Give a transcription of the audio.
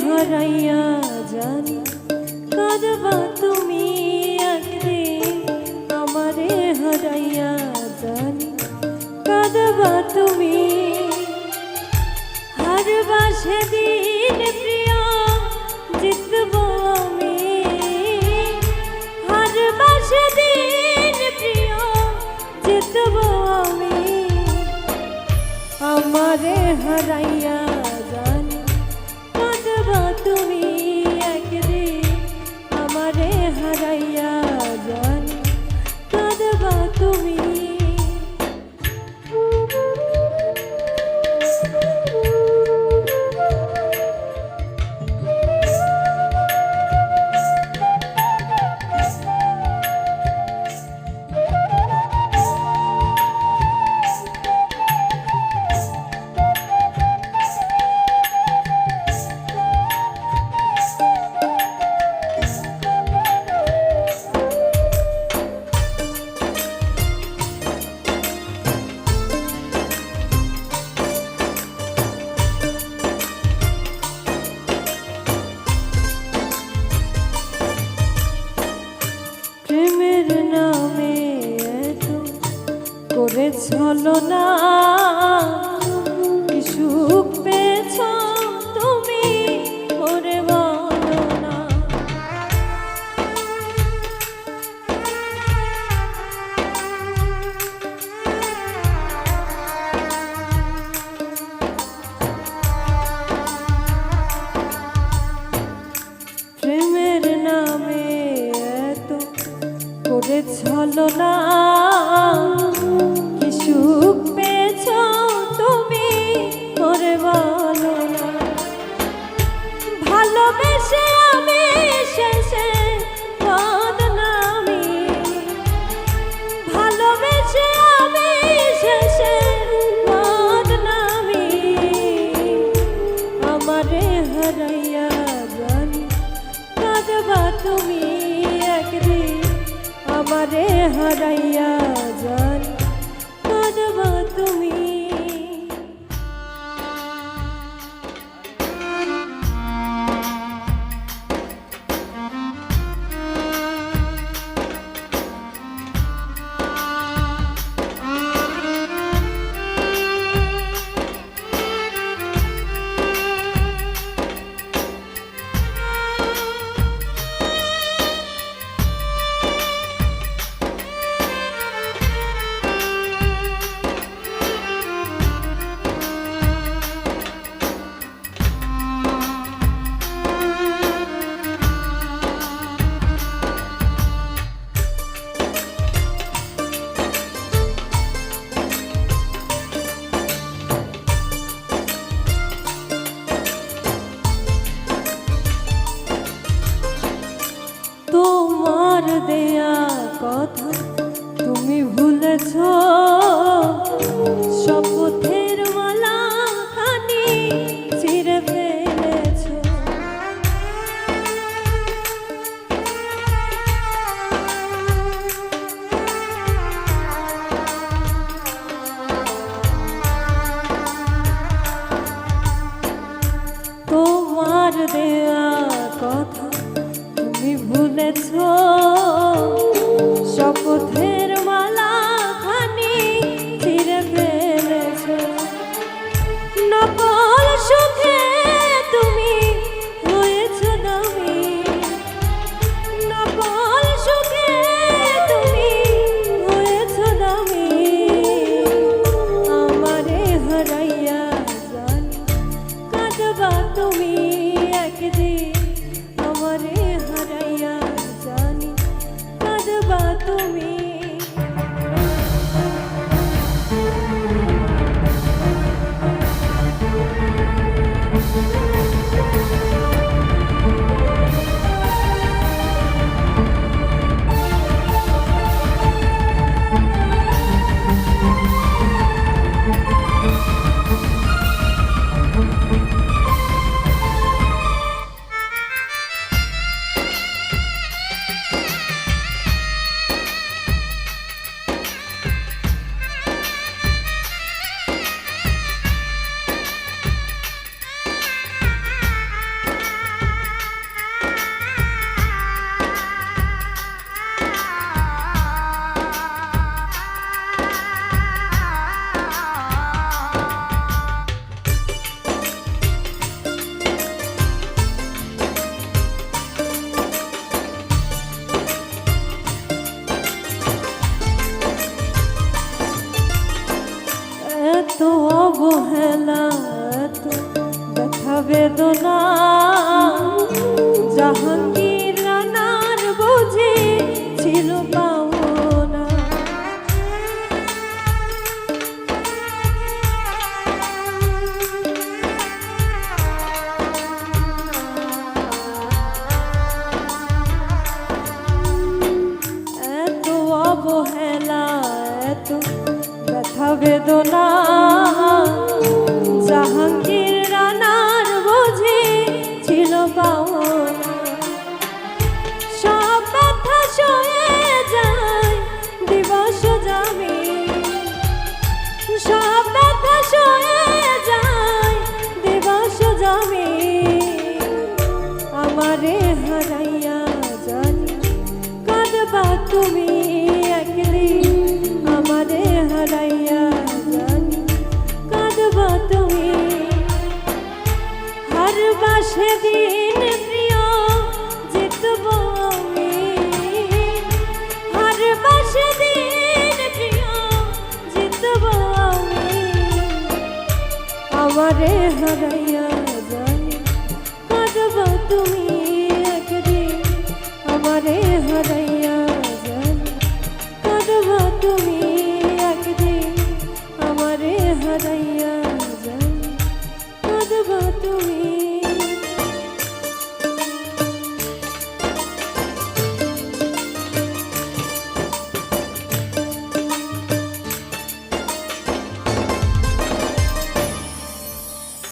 হারাইয়া জানি কাঁদবা তুমি, একদিন আমারে হারাইয়া জানি কাঁদবা তুমি। হারবা সেদিন প্রিয় জিতব আমি, হারবা সেদিন প্রিয় জিতব আমি। আমারে হারাইয়া জানি কাঁদবা তুমি, একদিন আমারে হারাইয়া জানি কাঁদবা তুমি। প্রেমের নামে এত করে ছলনা, কি সুখ পেয়েছ তুমি ওরে বলো না। প্রেমের নামে এত করে ছলনা, কি সুখ পেয়েছ তুমি ওরে বলো না। ভালোবেসে আমি শেষে বদনামি, ভালোবেসে আমি শেষে বদনামি। আমারে হারাইয়া জানি কাঁদবা তুমি, একদিন আমারে হারাইয়া জানি কাঁদবা তুমি। তোমার দেয়া কথা তুমি ভুলেছ, শপথের মালা খানি ছিঁড়ে ফেলেছ। তোমার দেয়া কথা তুমি ভুলেছ, শপথের মালা খানি ছিঁড়ে ফেলেছ। নকল সুখে তুমি হয়েছ দামি, নকল সুখে তুমি হয়েছ দামি। আমারে হারাইয়া জানি কাঁদবা তুমি, একদিন আমারে হারাইয়া তুমি একদিন আমারে হারাইয়া জানি কাঁদবা তুমি হারবা সেদিন প্রিয় জিতব আমি হারবা সেদিন প্রিয় জিতব আমি আমারে হারাইয়া জানি কাঁদবা তুমি